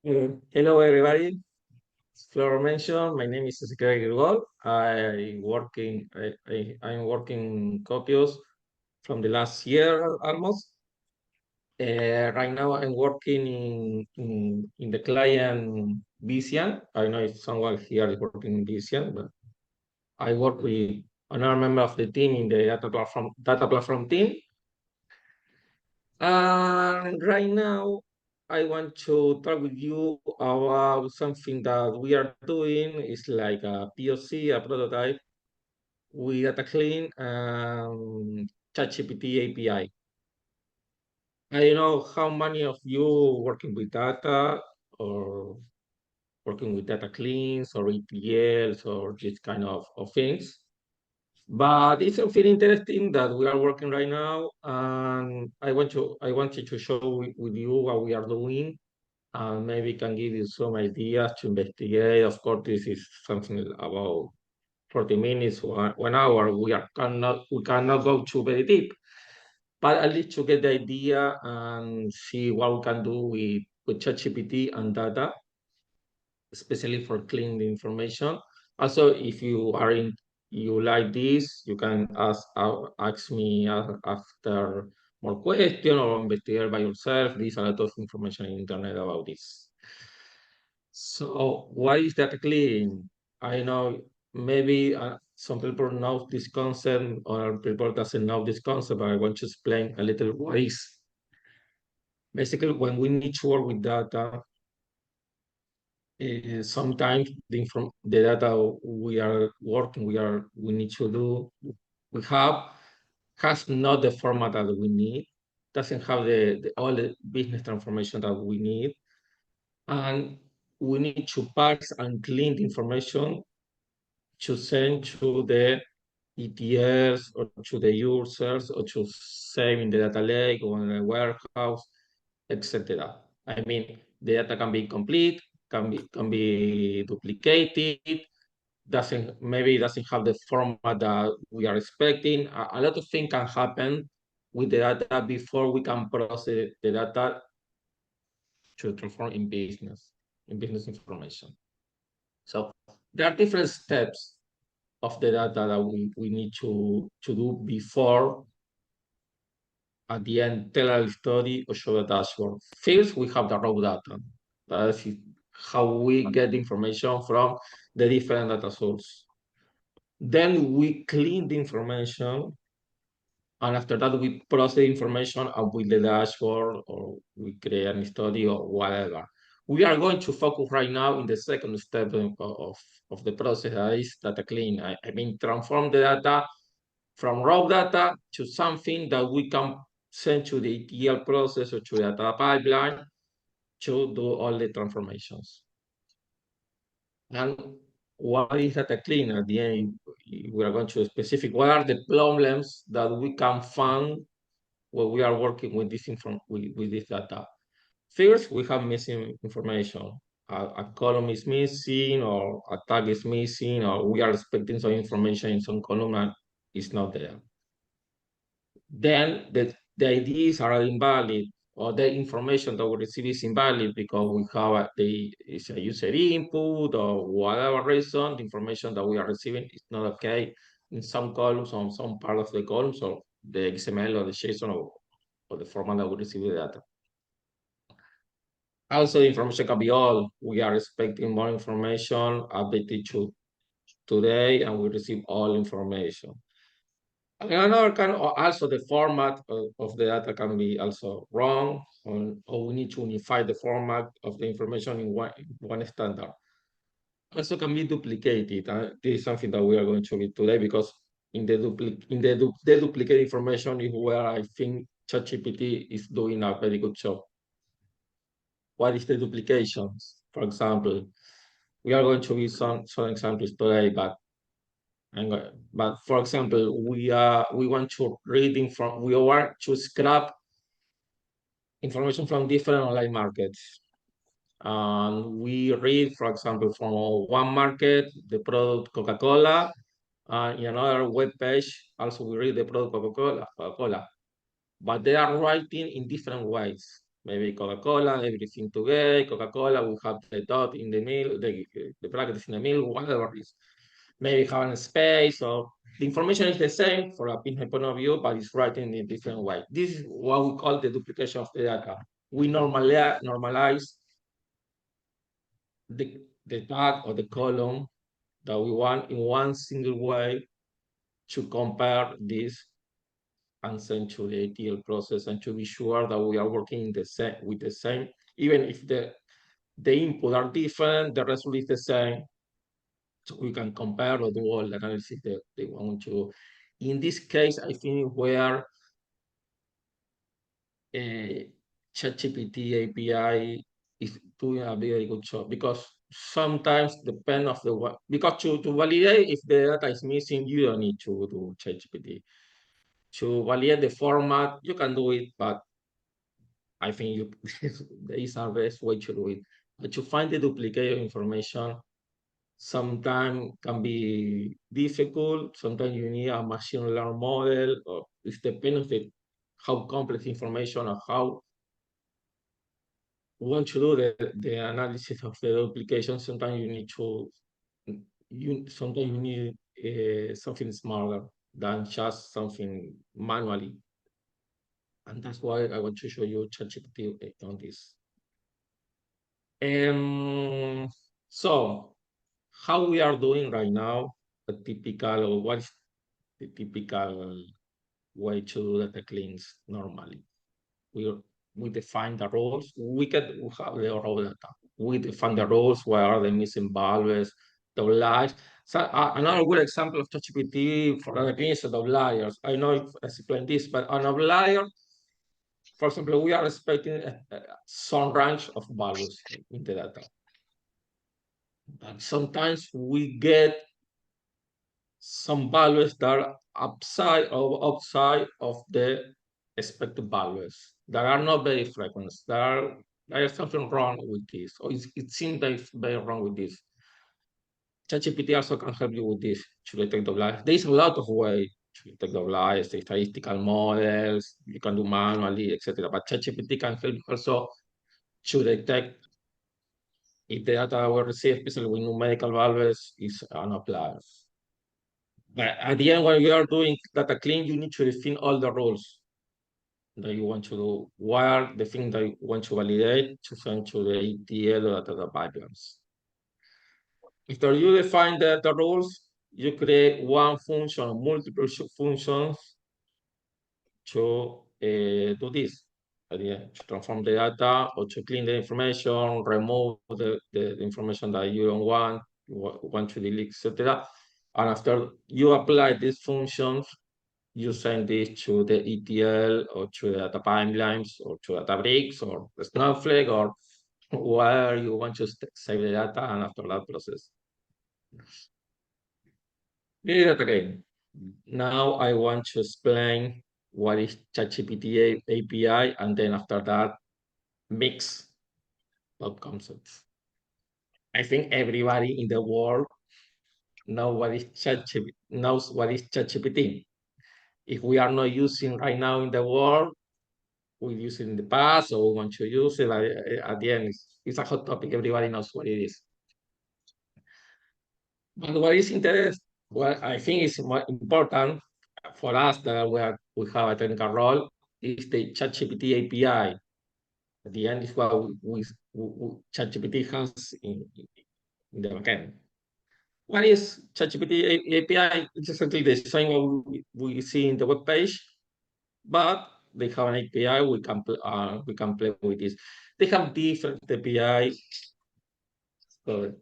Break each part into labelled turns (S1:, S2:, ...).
S1: Hello, everybody. As Flora mentioned, my name is Greg Gol. I'm working in Kopius from the last year almost. Right now, I'm working in the client Vision. I don't know if someone here is working in Vision, but I work with another member of the team in the data platform team. And right now, I want to talk with you about something that we are doing. It's like a POC, a prototype with data clean and Chat GPT API. I don't know how many of you working with data or working with data cleans or ETLs or this kind of things. But it's something interesting that we are working right now, and I wanted to show with you what we are doing, and maybe can give you some ideas to investigate. Of course, this is something about 40 minutes, 1 hour. We cannot go too very deep, but at least to get the idea and see what we can do with ChatGPT and data, especially for cleaning the information. Also, if you like this, you can ask me after more question or investigate by yourself. There's a lot of information in the internet about this. So what is data cleaning? I know maybe some people know this concept or people doesn't know this concept, but I want to explain a little what is. Basically, when we need to work with data, sometimes the data we are working, we need to do, we have has not the format that we need, doesn't have all the business transformation that we need, and we need to parse and clean the information to send to the ETLs or to the users or to save in the data lake or in the warehouse, etc. I mean, the data can be incomplete, can be duplicated, doesn't have the format that we are expecting. A lot of things can happen with the data before we can process the data to transform in business information. So there are different steps of the data that we need to do before at the end tell a story or show a dashboard. First, we have the raw data. That is how we get information from the different data sources. Then we clean the information, and after that we process the information up with the dashboard or we create a study or whatever. We are going to focus right now in the second step of the process, that is data clean. I mean, transform the data from raw data to something that we can send to the ETL process or to the data pipeline to do all the transformations. And what is data clean? At the end, we are going to specific what are the problems that we can find when we are working with with this data. First, we have missing information. A column is missing, or a tag is missing, or we are expecting some information in some column and it's not there. Then the IDs are invalid, or the information that we receive is invalid because we have it's a user input or whatever reason, the information that we are receiving is not okay in some columns, on some part of the columns, or the XML or the JSON or the format that we receive the data. Also, the information can be old. We are expecting more information updated to today, and we receive all information. And another kind of, also the format of the data can be also wrong, or we need to unify the format of the information in one standard. Also can be duplicated. This is something that we are going to read today because the duplicate information is where I think ChatGPT is doing a very good job. What is the duplications? For example, we are going to read some examples today, but for example, we want to we want to scrap information from different online markets. And we read, for example, from one market, the product Coca-Cola, and in another web page, also we read the product Coca-Cola. But they are writing in different ways. maybe Coca-Cola, everything together, Coca-Cola, we have the dot in the middle, the brackets in the middle, whatever it is. Maybe having a space, or the information is the same for a business point of view, but it's written in a different way. This is what we call the duplication of the data. We normalize the tag or the column that we want in one single way to compare this and send to the ATL process, and to be sure that we are working with the same, even if the input are different, the result is the same. So we can compare or do all the analysis that they want to. In this case, I think where Chat GPT API is doing a very good job, because sometimes depend of the because to validate if the data is missing, you don't need to do Chat GPT. To validate the format, you can do it, but I think you is our best way to do it. But to find the duplicate information sometimes can be difficult. Sometimes you need a machine learning model, or it depends on how complex information or how we want to do the analysis of the duplication. Sometimes you need to sometimes you need something smarter than just something manually. And that's why I want to show you ChatGPT on this. So how we are doing right now, a typical, or what is the typical way to do data cleans normally? We define the roles. We have the raw data. We define the roles, where are the missing values, the outliers. So another good example of ChatGPT for data cleans is the outliers. I know I explained this, but an outlier, for example, we are expecting some range of values in the data. But sometimes we get some values that are outside of the expected values that are not very frequent. There is something wrong with this, or it seems that it's very wrong with this. ChatGPT also can help you with this to detect the outliers. There is a lot of ways to detect the outliers, the statistical models, you can do manually, etc. But ChatGPT can help you also to detect if the data we receive, especially with numerical values, is an outlier. But at the end, when you are doing data clean, you need to define all the rules that you want to do. What are the things that you want to validate to send to the ETL or data pipelines? After you define the rules, you create one function or multiple functions to do this. At the end, to transform the data or to clean the information, remove the information that you don't want to delete, etc. And after you apply these functions, you send this to the ETL or to the data pipelines or to Databricks or Snowflake or where you want to save the data, and after that process. Again, now I want to explain what is ChatGPT API, and then after that, mix of concepts. I think everybody in the world knows what is ChatGPT. If we are not using right now in the world, we use it in the past, or we want to use it. At the end, it's a hot topic. Everybody knows what it is. But what is interesting, what I think is more important for us that we have a technical role, is the ChatGPT API. At the end, is what ChatGPT has in the backend. What is ChatGPT API? It's exactly the same what we see in the web page, but they have an API. We can play with this. They have different API. So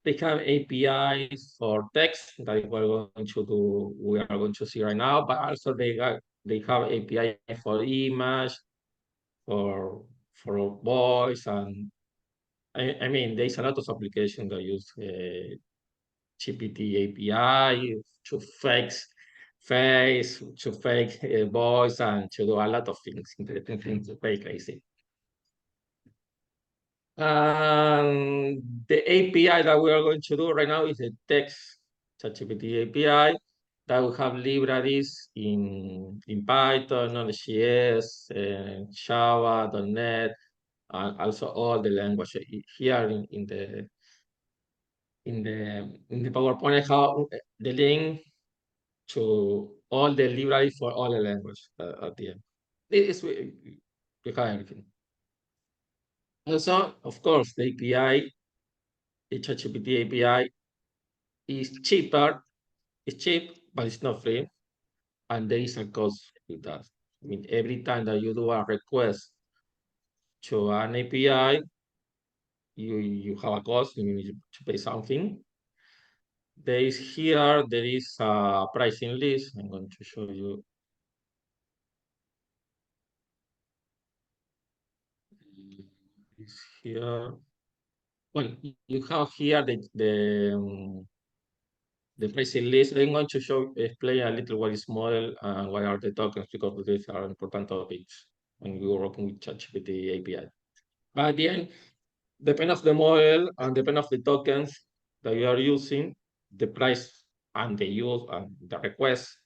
S1: they have APIs for text that we are going to see right now, but also they have API for image, for voice, and I mean there's a lot of applications that use GPT API to fake face, to fake voice, and to do a lot of things, interesting things, very crazy. And the API that we are going to do right now is the text ChatGPT API that will have libraries in Python, Node.js, Java, .NET, and also all the language here in the PowerPoint. I have the link to all the library for all the language at the end. We have everything. Also, of course, the API, the Chat GPT API is cheaper. It's cheap, but it's not free, and there is a cost with that. I mean, every time that you do a request to an API, you have a cost. You need to pay something. There is a pricing list. I'm going to show you. Is here. Well, you have here the pricing list. I'm going to explain a little what is model and what are the tokens, because these are important topics when we were working with ChatGPT API. But at the end, depend of the model and depend of the tokens that you are using, the price and the use and the request,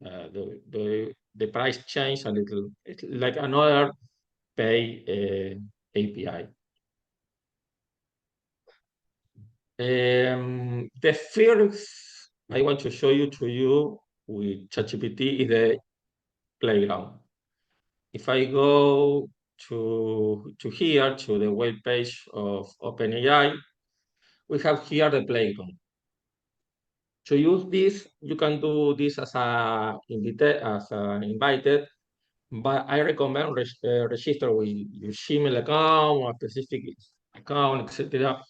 S1: the price change a little. It's like another pay API. The first I want to show you to you with ChatGPT is the playground. If I go to here, to the web page of OpenAI, we have here the playground. To use this, you can do this as an invited, but I recommend register with your Gmail account or a specific account, etc.,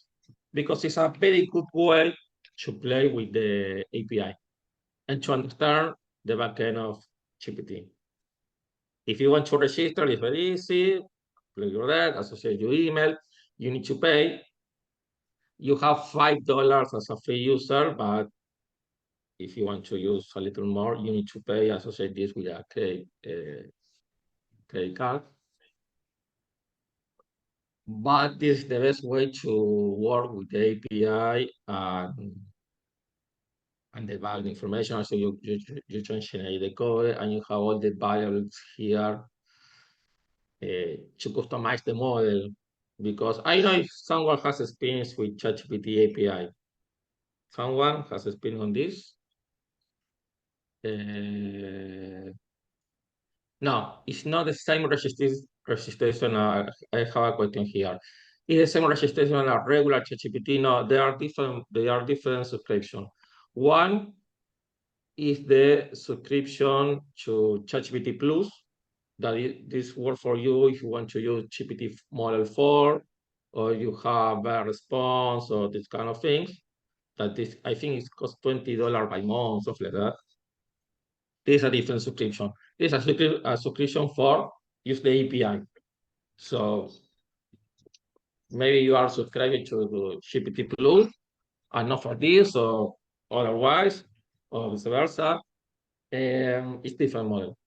S1: because it's a very good way to play with the API and to understand the backend of GPT. If you want to register, it's very easy. Play your that, associate your email. You need to pay. You have $5 as a free user, but if you want to use a little more, you need to pay, associate this with a credit card. But this is the best way to work with the API and the value information. So you can generate the code and you have all the variables here to customize the model. Because I know if someone has experience with ChatGPT API. Someone has experience on this? No, it's not the same registration. I have a question here. It's the same registration as regular ChatGPT. No, they are different. They are different subscription. One is the subscription to ChatGPT Plus. This works for you if you want to use GPT Model 4, or you have a response or this kind of things. That this, I think, it costs $20 by month, stuff like that. This is a different subscription. This is a subscription for use the API. So maybe you are subscribing to the GPT Plus and not for this, or otherwise, or vice versa. It's different model.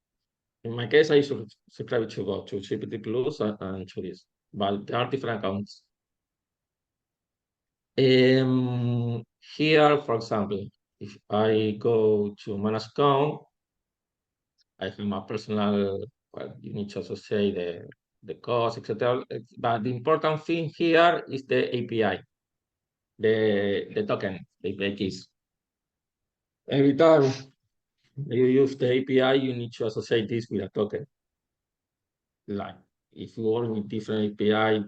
S1: In my case, I subscribe to go to GPT Plus and to this, but there are different accounts. Here, for example, if I go to manage account, I have my personal, well, you need to associate the cost, etc. But the important thing here is the API, the token, the API keys. Every time you use the API, you need to associate this with a token. Like if you work with different API,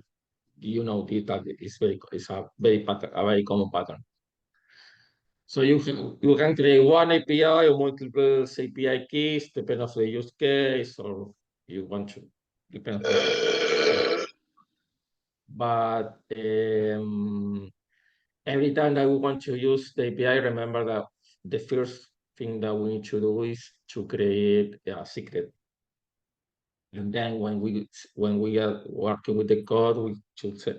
S1: you know this, that it's a very common pattern. So you can create one API or multiple API keys, depending on the use case, or you want to, depends. But every time that we want to use the API, remember that the first thing that we need to do is to create a secret. And then when we are working with the code,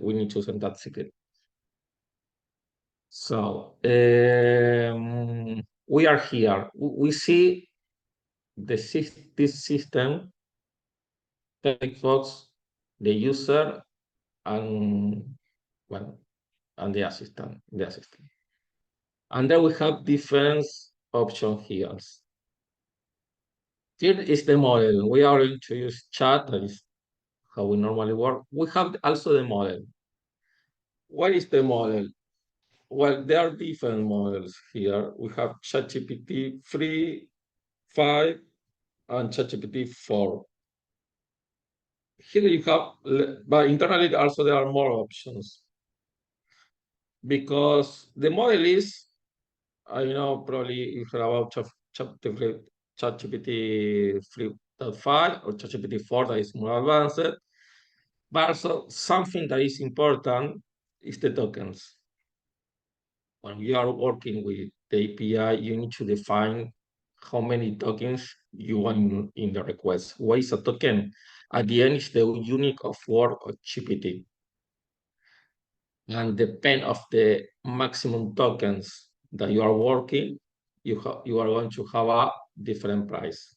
S1: we need to send that secret. So we are here. We see this system, Textbox, the user, and well, and the assistant. And then we have different options here. Here is the model. We are going to use chat, that is how we normally work. We have also the model. What is the model? Well, there are different models here. We have ChatGPT 3, 5, and ChatGPT 4. Here you have, but internally also there are more options because the model is, I know probably you heard about ChatGPT 3.5 or ChatGPT 4 that is more advanced, but also something that is important is the tokens. When you are working with the API, you need to define how many tokens you want in the request. What is a token? At the end, it's the unit of work of GPT. And depend of the maximum tokens that you are working, you are going to have a different price.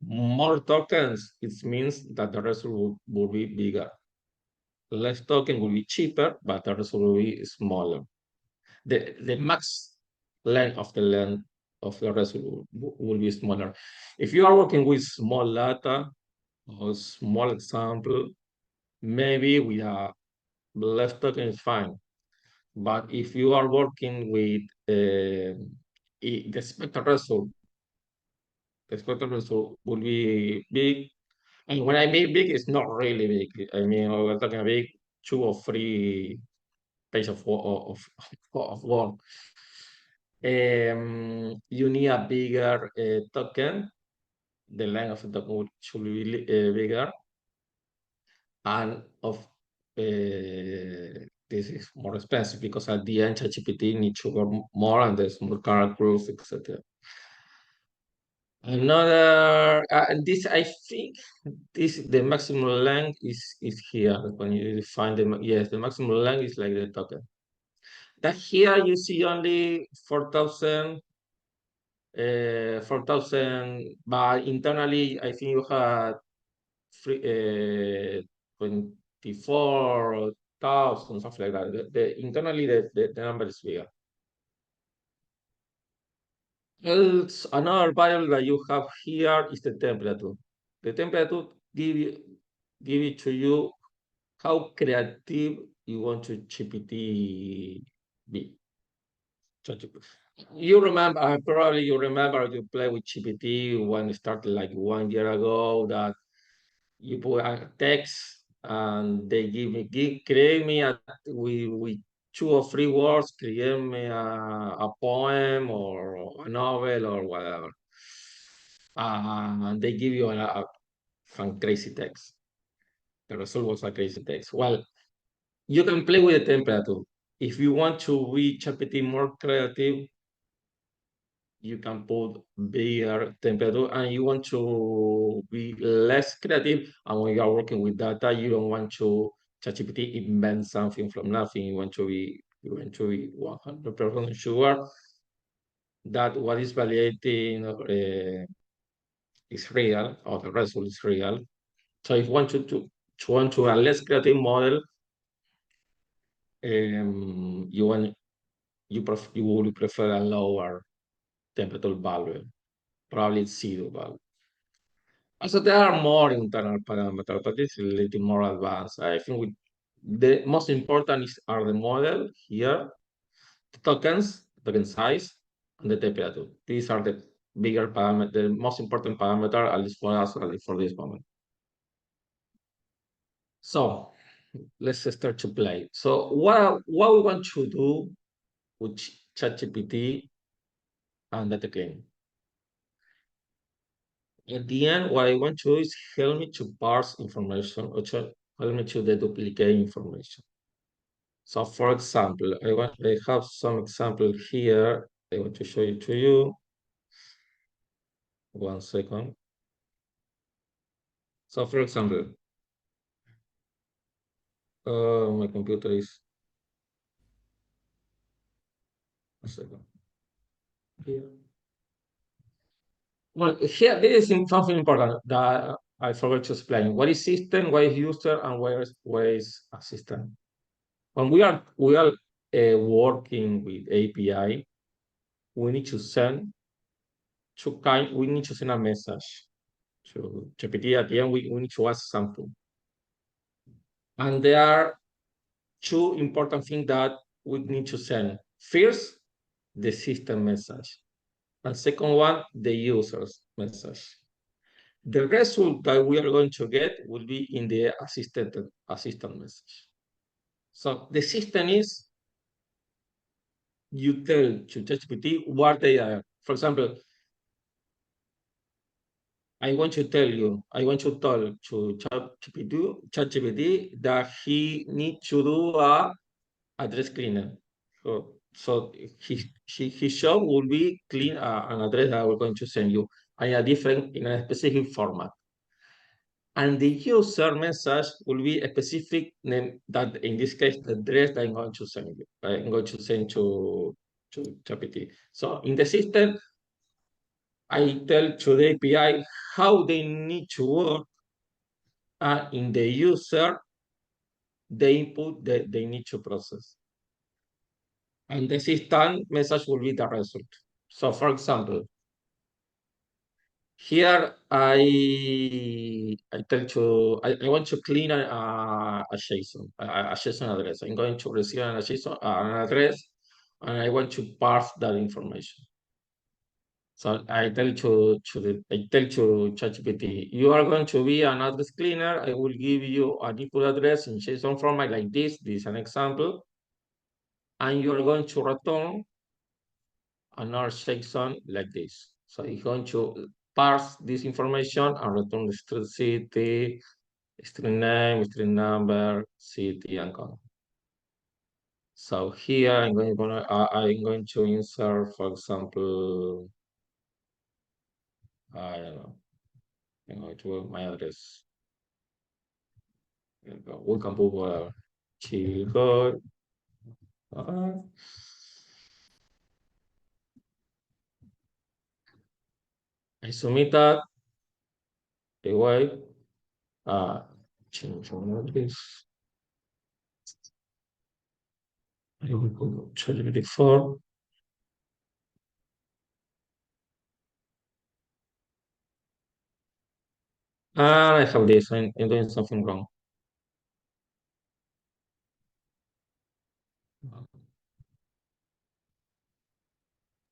S1: More tokens, it means that the result will be bigger. Less token will be cheaper, but the result will be smaller. The max length of the result will be smaller. If you are working with small data or small example, maybe with a less token is fine. But if you are working with the expected result, the expected result will be big. And when I mean big, it's not really big. I mean, we're talking a big 2 or 3 pages of work. You need a bigger token. The length of the token should be bigger. And this is more expensive because at the end, ChatGPT needs to work more and there's more characters, etc. Another, this I think the maximum length is here when you define the yes, the maximum length is like the token. That here you see only 4,000, 4,000, but internally I think you had 24,000, something like that. Internally the number is bigger. Else, another variable that you have here is the temperature. The temperature give it to you how creative you want to GPT be. You remember, probably you remember you play with GPT when it started like 1 year ago that you put a text and they create me with 2 or 3 words, create me a poem or a novel or whatever. And they give you some crazy text. The result was a crazy text. Well, you can play with the temperature. If you want to be GPT more creative, you can put bigger temperature, and you want to be less creative. And when you are working with data, you don't want to ChatGPT invent something from nothing. You want to be 100% sure that what is validating is real or the result is real. So if you want to a less creative model, you will prefer a lower temperature value, probably 0 value. Also, there are more internal parameters, but it's a little more advanced. I think the most important are the model here, the tokens, token size, and the temperature. These are the bigger parameter, the most important parameter, at least for us, at least for this moment. So let's start to play. So what we want to do with ChatGPT and data cleaning. At the end, what I want to do is help me to parse information or help me to deduplicate information. So for example, I have some example here. I want to show it to you. 1 second. So for example, my computer is 1 second. Here. Well, here this is something important that I forgot to explain. What is system, what is user, and where is assistant? When we are working with API, we need to send we need to send a message to GPT. At the end, we need to ask something. And there are two important things that we need to send. First, the system message. And second one, the user's message. The result that we are going to get will be in the assistant message. So the system is you tell to ChatGPT what they are. For example, I want to tell to ChatGPT that he needs to do a address cleaner. So his job will be clean an address that we're going to send you in a specific format. And the user message will be a specific name that in this case the address that I'm going to send you. I'm going to send to GPT. So in the system, I tell to the API how they need to work, and in the user, the input that they need to process. And the system message will be the result. So for example, here I tell to I want to clean a JSON a JSON address. I'm going to receive an JSON an address, and I want to parse that information. So I tell to ChatGPT, you are going to be an address cleaner. I will give you an input address in JSON format like this. This is an example, and you are going to return another JSON like this. So it's going to parse this information and return the street city, street name, street number, city, and color. So here I'm going to insert, for example, I don't know, I'm going to put my address. We can put Chico. I submit that away. Change this. I will put 24. And I have this. I'm doing something wrong.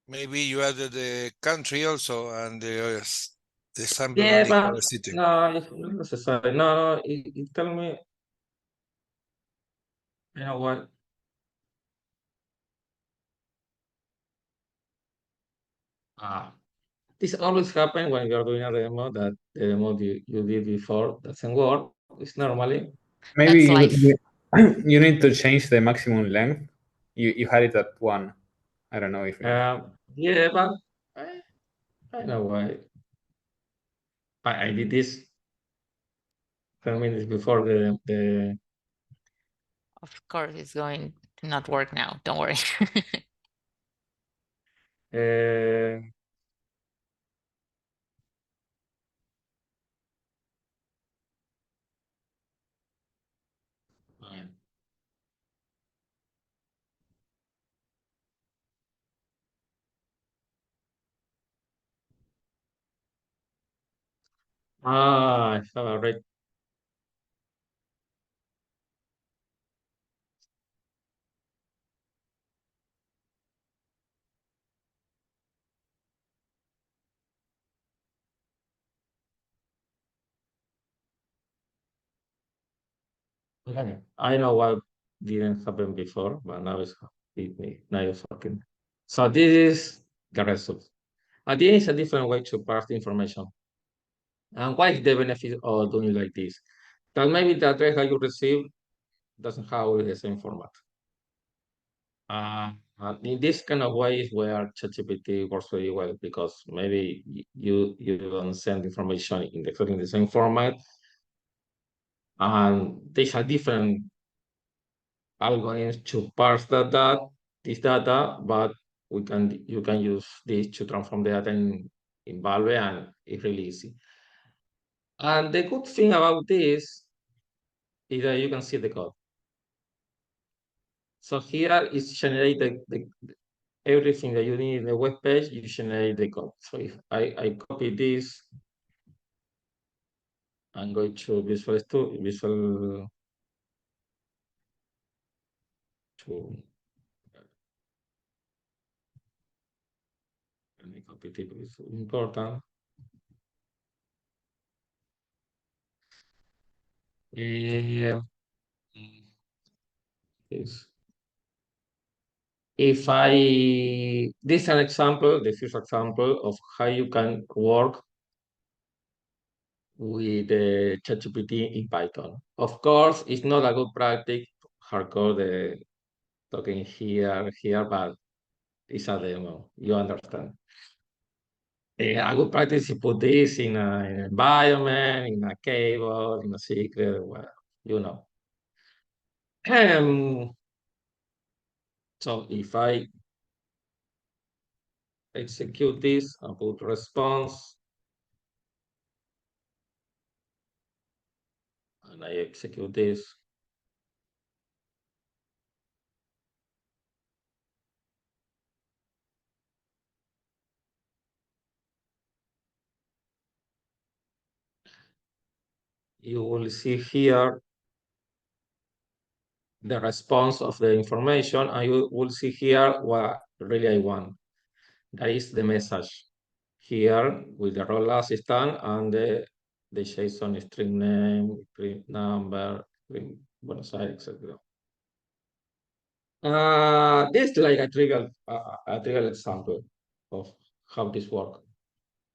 S2: Maybe you added the country also and the sample
S1: Yeah,
S2: only for
S1: but
S2: the city.
S1: no, it's not necessary. No, it tell me, you know what? Ah, this always happens when you're doing a demo that the demo you did before doesn't work. It's normally.
S3: Maybe
S4: That's life.
S3: you need to change the maximum length. You had it at 1. I don't know if
S1: Yeah, but I know why. I did this 10 minutes before the
S4: Of course, it's going to not work now. Don't worry.
S1: uh, I have a right. Okay. I know what didn't happen before, but now it's working. So this is the result. And this is a different way to parse the information. And what is the benefit of doing like this? That maybe the address that you receive doesn't have the same format. In this kind of way is where ChatGPT works very well because maybe you don't send information in exactly the same format, and there's a different algorithms to parse this data, but you can use this to transform the data in Valve, and it's really easy. And the good thing about this is that you can see the code. So here is generated everything that you need in the web page, you generate the code. So if I copy this, I'm going to Visual to let me copy it, it's important. Is if this is an example, the first example of how you can work with the Chat GPT in Python. Of course, it's not a good practice hardcore the talking here, but it's a demo. You understand. A good practice is put this in an environment, in a cable, in a secret, well, you know. So if I execute this and put response, and I execute this, you will see here the response of the information, and you will see here what really I want. That is the message here with the role assistant and the JSON string name, string number, string Buenos Aires, etc. This is like a trivial example of how this works.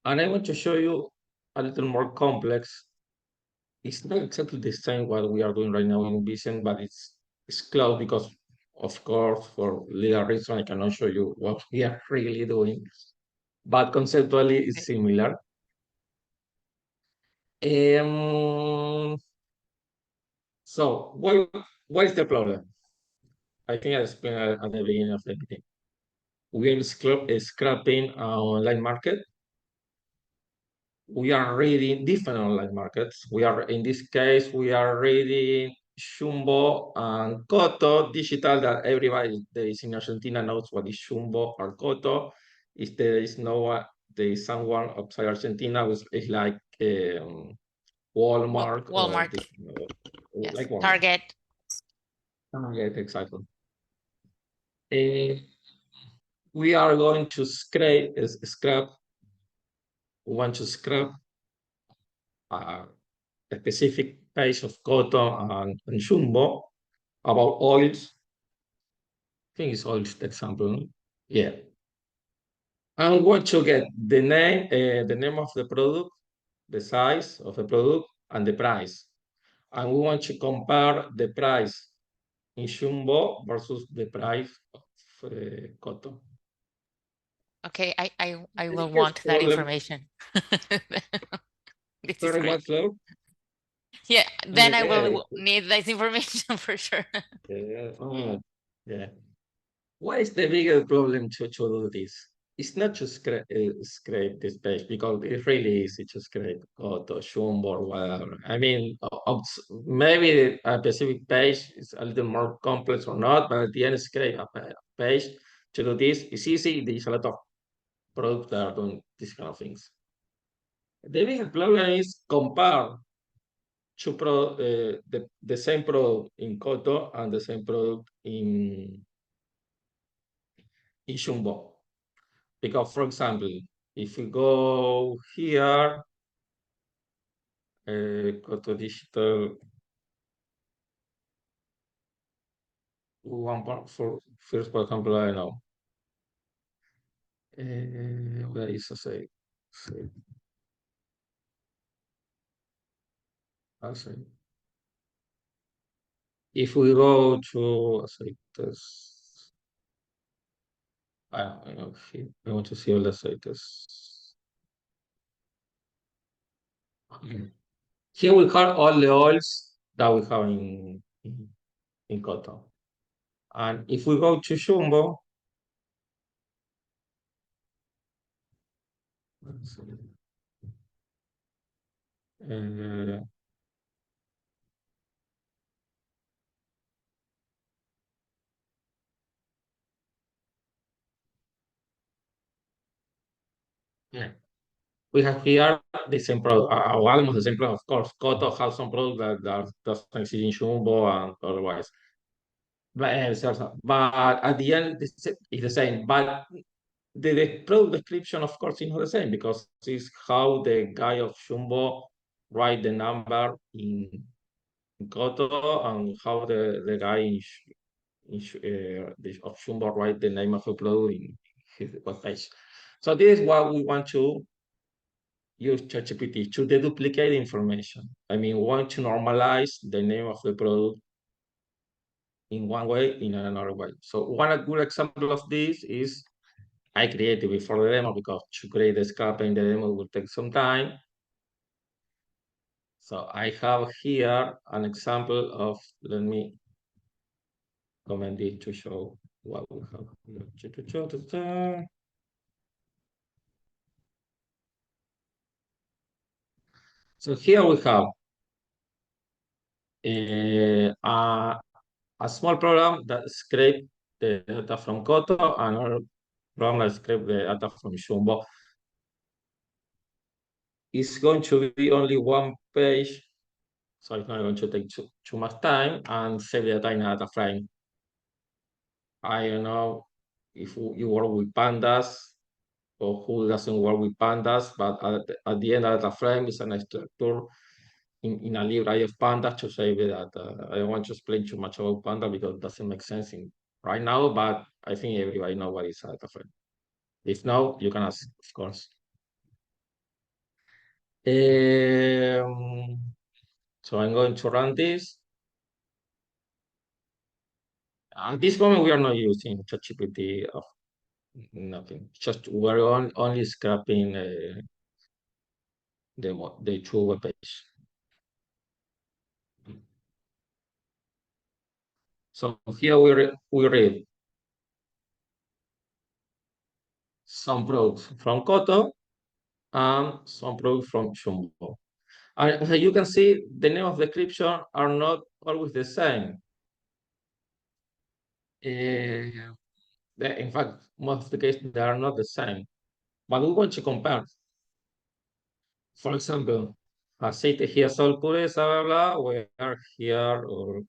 S1: And I want to show you a little more complex. It's not exactly the same what we are doing right now in Vision, but it's close because, of course, for legal reason, I cannot show you what we are really doing. But conceptually, it's similar. So what is the problem? I think I explained at the beginning of the meeting. We are scrapping our online market. We are reading different online markets. In this case, we are reading Jumbo and Coto digital that everybody that is in Argentina knows what is Jumbo or Coto. If there is someone outside Argentina who is like Walmart
S4: Walmart. Yes.
S1: like Walmart.
S4: Target.
S1: Target, exactly. We are going to scrap. We want to scrap a specific page of Coto and Jumbo about oils. I think it's oils example. Yeah. And want to get the name of the product, the size of the product, and the price. And we want to compare the price in Jumbo versus the price of Coto.
S4: Okay, I will
S1: biggest
S4: want that
S1: problem-
S4: information. This is
S1: Sorry,
S4: great.
S1: what, Flor?
S4: Yeah, then I will
S1: Yeah.
S4: need this information for sure.
S1: Yeah. What is the biggest problem to do this? It's not to scrape this page because it's really easy to scrape Auto, Jumbo, or whatever. I mean, maybe a specific page is a little more complex or not, but at the end, scrape a page to do this is easy. There's a lot of products that are doing these kind of things. The biggest problem is compare the same product in Koto and the same product in Jumbo. Because, for example, if you go here, Koto Digital, for first, for example, I don't know. Where is say? If we go to this, I don't know. I want to see all the status. Here we have all the oils that we have in Koto. And if we go to Jumbo, yeah, we have here the same product, almost the same product. Of course, Koto has some product that doesn't exist in Jumbo and otherwise. But at the end, it's the same. But the product description, of course, is not the same because it's how the guy of Jumbo write the number in Koto and how the guy of Jumbo write the name of the product in his webpage. So this is what we want to use ChatGPT to deduplicate information. I mean, we want to normalize the name of the product in one way, in another way. So one good example of this is I created before the demo because to create the escape in the demo will take some time. So I have here an example of, let me comment this to show what we have. So here we have a small program that scrape the data from Koto and another program that scrape the data from Jumbo. It's going to be only one page, so it's not going to take too much time, and save the data in a data frame. I don't know if you work with pandas or who doesn't work with pandas, but at the end of the frame is an structure in a library of pandas to save the data. I don't want to explain too much about panda because it doesn't make sense right now, but I think everybody knows what is a data frame. If not, you can ask, of course. So I'm going to run this. At this moment, we are not using ChatGPT of nothing. Just we're only scrapping the true web page. So here we read some products from Koto and some products from Jumbo. And as you can see, the name of the description are not always the same. In fact, most of the cases, they are not the same. But we want to compare. For example, aceite girasol pureza, blah, blah, we are here, or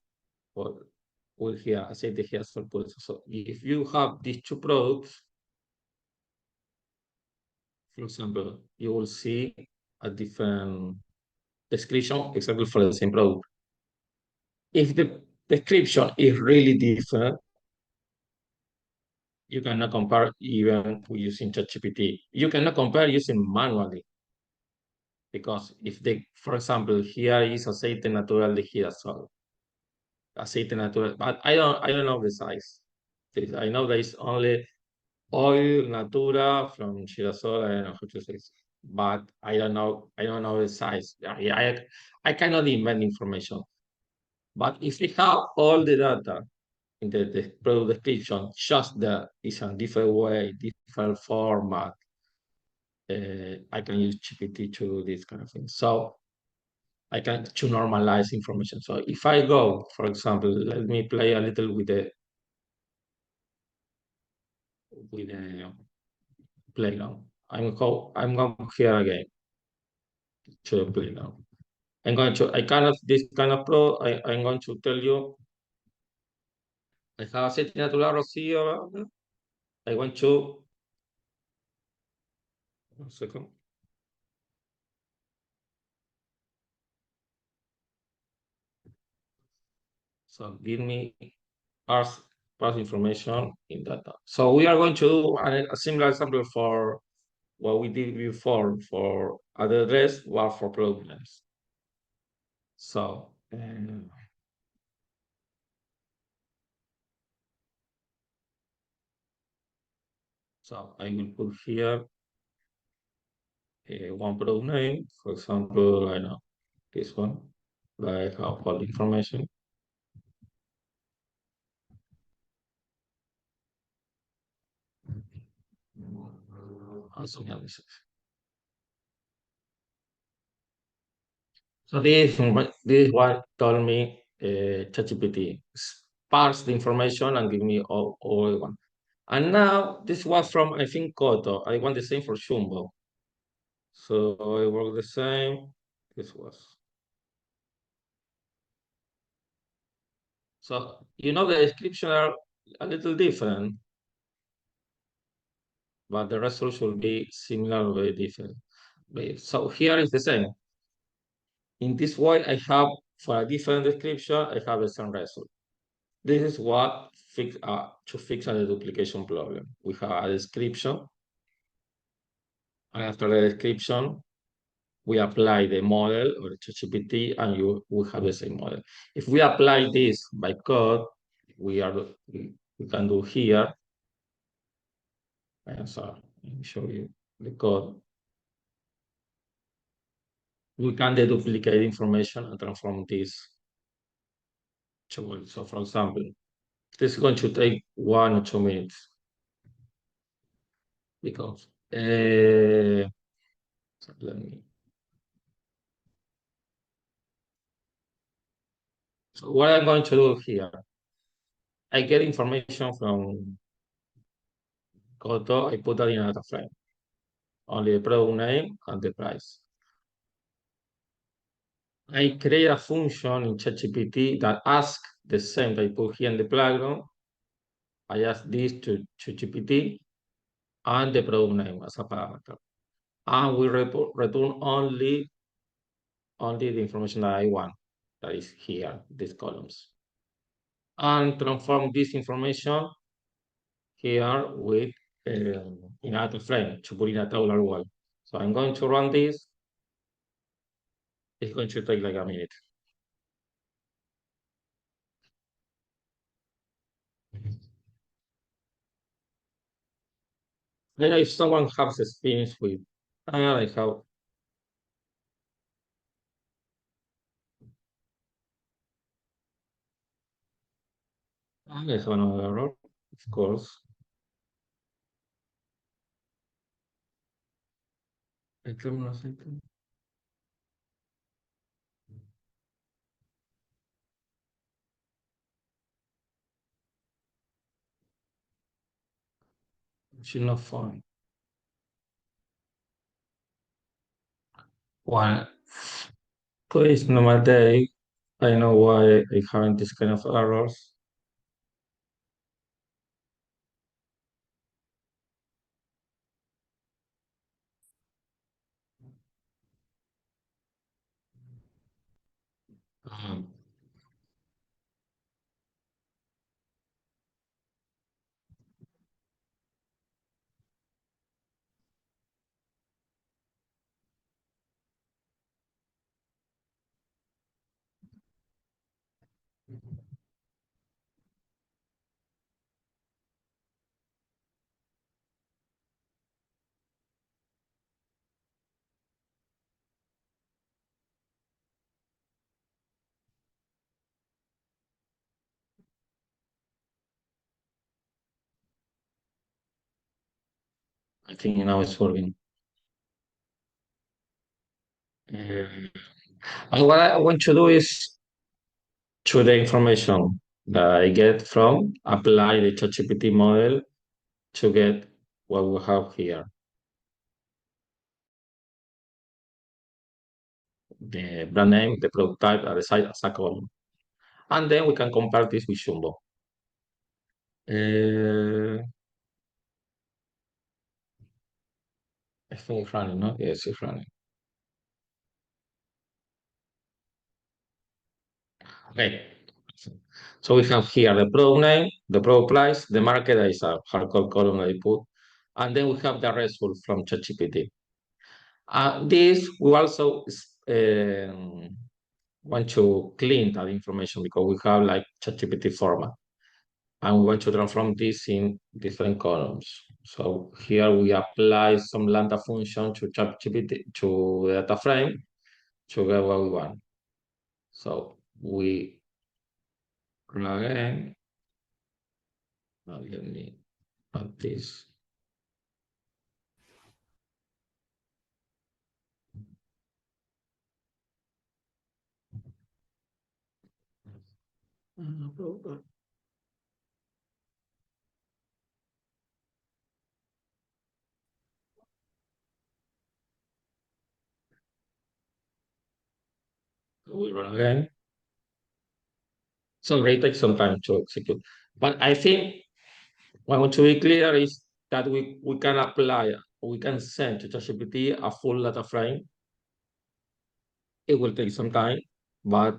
S1: we're here, aceite girasol pureza. So if you have these two products, for example, you will see a different description exactly for the same product. If the description is really different, you cannot compare even with using ChatGPT. You cannot compare using manually. Because if for example, here is aceite natural de girasol. Aceite natural, but I don't know the size. I know there is only oil natura from girasol. I don't know how to say it, but I don't know the size. I cannot invent information. But if we have all the data in the product description, just that it's a different way, different format, I can use GPT to do this kind of thing. So I can to normalize information. So if I go, for example, let me play a little with the playground. I'm going here again to the playground. I cannot this kind of pro. I'm going to tell you. I have aceite natural rocío. I want to 1 second. So give me parse information in data. So we are going to do a similar example for what we did before for other address or for problems. So so I will put here one product name, for example, I know this one, like all the information. Also analysis. So this is what told me ChatGPT parse the information and give me all one. And now this was from I think Koto. I want the same for Jumbo. So I work the same. This was. So, the description are a little different, but the result should be similar or very different. So here is the same. In this way, I have, for a different description, I have the same result. This is what to fix a duplication problem. We have a description, and after the description, we apply the model or the ChatGPT, and we have the same model. If we apply this by code, we can do here. Sorry, let me show you the code. We can deduplicate information and transform this. So, for example, this is going to take 1 or 2 minutes because let me. So what I'm going to do here, I get information from Koto, I put that in a data frame. Only the product name and the price. I create a function in ChatGPT that asks the same that I put here in the playground. I ask this to GPT and the product name as a parameter. And we return only the information that I want, that is here, these columns. And transform this information here with in a data frame to put in a tabular wall. So I'm going to run this. It's going to take like a minute. Then if someone has experience with, I have. I have another error, of course. Should not find. Well, today's normal day. I know why I having this kind of errors. I think now it's working. And what I want to do is to the information that I get from apply the ChatGPT model to get what we have here. The brand name, the product type, and the size as a column. And then we can compare this with Jumbo. I think it's running, no? Yes, it's running. Okay. So we have here the product name, the product price, the market is a hardcore column that I put, and then we have the result from ChatGPT. This we also want to clean that information because we have like ChatGPT format, and we want to transform this in different columns. So here we apply some lambda function to ChatGPT to the data frame to get what we want. So we run again. Now let me add this. We run again. So it takes some time to execute. But I think what I want to be clear is that we can apply, we can send to ChatGPT a full data frame. It will take some time, but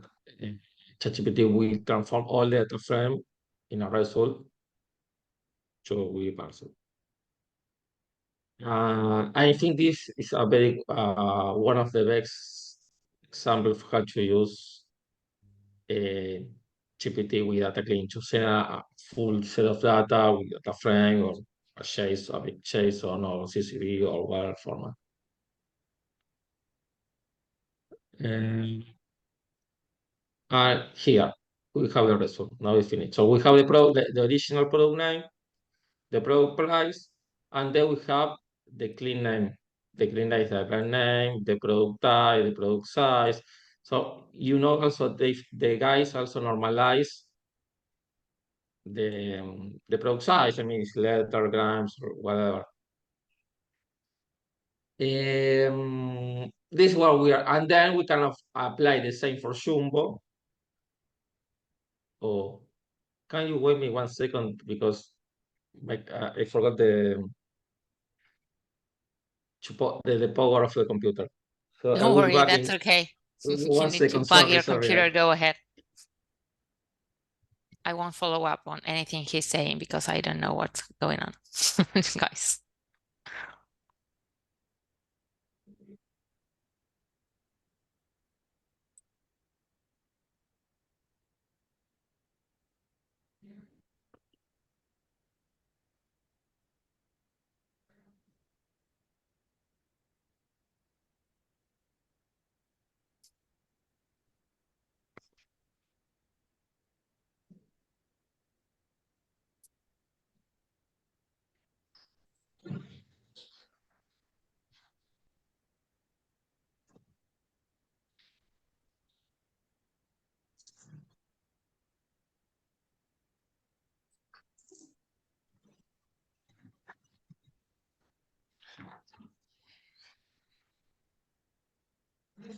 S1: ChatGPT will transform all the data frame in a result. So we parse it. I think this is a very one of the best examples of how to use GPT with data clean to send a full set of data with data frame or a JSON, a big JSON or CSV or whatever format. And here we have the result. Now it's finished. So we have the original product name, the product price, and then we have the clean name. The clean name is the brand name, the product type, the product size. So also the guys also normalize the product size. I mean, it's letter, grams, or whatever. This is what we are, and then we kind of apply the same for Jumbo. Oh, can you wait me 1 second because I forgot the power of the computer. So I
S4: Don't
S1: will be
S4: worry,
S1: back
S4: that's
S1: in
S4: okay. If you
S1: 1
S4: need to
S1: second.
S4: plug
S1: Sorry,
S4: your
S1: sorry.
S4: computer, go ahead. I won't follow up on anything he's saying because I don't know what's going on, guys.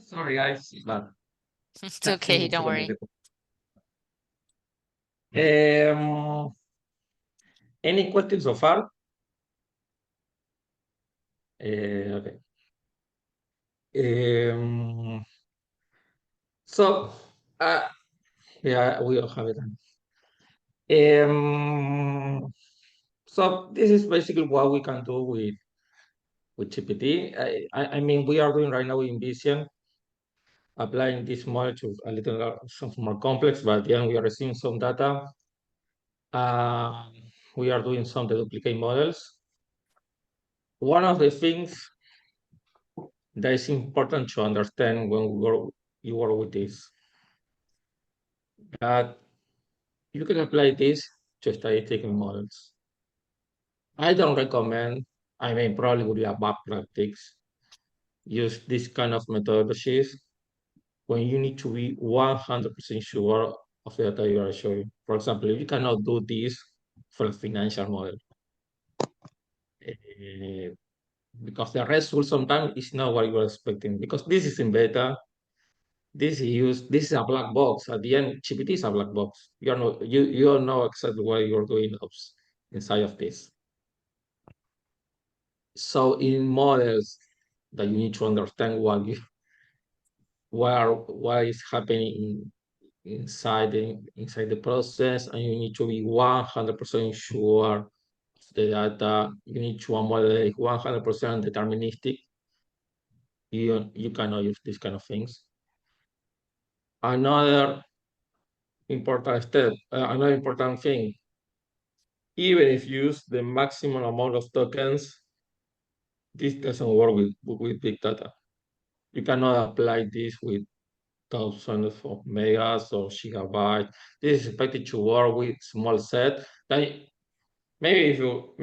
S1: Sorry, guys, but
S4: It's okay, don't worry.
S1: Any questions so far? Okay. So, yeah, we don't have it. So this is basically what we can do with GPT. I mean, we are doing right now in Vision, applying this model to a little something more complex, but at the end we are receiving some data. We are doing some deduplicate models. One of the things that is important to understand when you work with this, that you can apply this to statistical models. I don't recommend, I mean, probably would be a bad practice, use this kind of methodologies when you need to be 100% sure of the data you are showing. For example, if you cannot do this for a financial model, because the result sometimes is not what you are expecting, because this is in beta, this is a black box. At the end, GPT is a black box. You don't know exactly what you're doing inside of this. So in models that you need to understand what is happening inside the process, and you need to be 100% sure of the data. You need to model 100% deterministic. You cannot use these kind of things. Another important step, another important thing, even if you use the maximum amount of tokens, this doesn't work with big data. You cannot apply this with thousands of megas or gigabytes. This is expected to work with small set. Maybe if you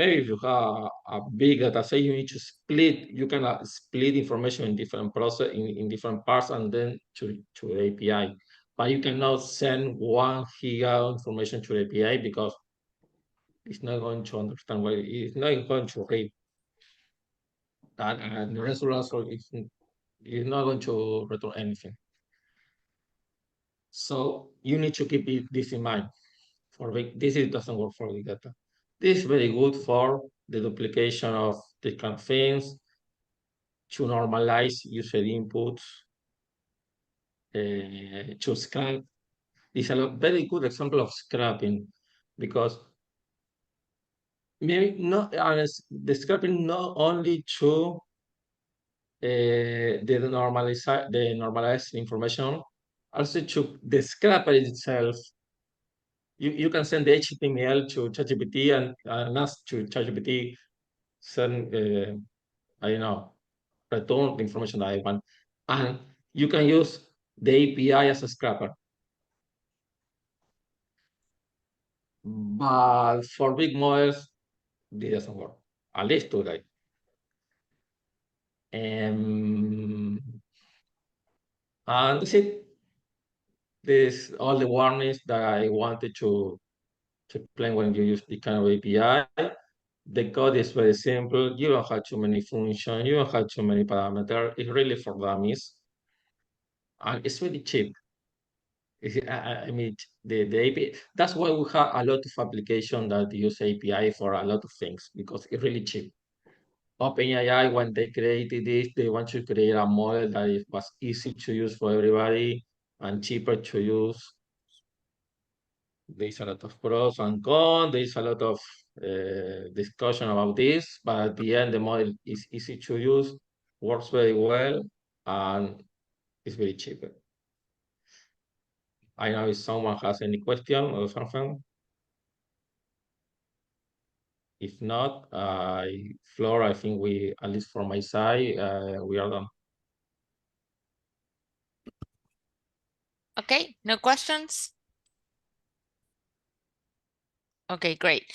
S1: have a big data set, you need to split. You can split information in different process in different parts and then to the API. But you cannot send 1 giga information to the API because it's not going to understand what it's not going to read that, and the result also is not going to return anything. So you need to keep this in mind. It doesn't work for big data. This is very good for the duplication of the kind of things, to normalize user inputs, to scrap. This is a very good example of scrapping, because maybe not the scrapping not only to the normalized information, also to the scraper itself. You can send the HTML to Chat GPT and ask to Chat GPT send I don't know, return the information that I want, and you can use the API as a scraper. But for big models, this doesn't work, at least today. And that's it. This all the warnings that I wanted to explain when you use this kind of API. The code is very simple. You don't have too many functions. You don't have too many parameters. It's really for dummies, and it's really cheap. I mean, the API. That's why we have a lot of applications that use API for a lot of things, because it's really cheap. OpenAI, when they created this, they want to create a model that was easy to use for everybody and cheaper to use. There's a lot of pros and cons. There's a lot of discussion about this, but at the end, the model is easy to use, works very well, and it's very cheap. I know if someone has any question or something. If not, Flor, I think we, at least from my side, we are done.
S4: Okay, no questions? Okay, great.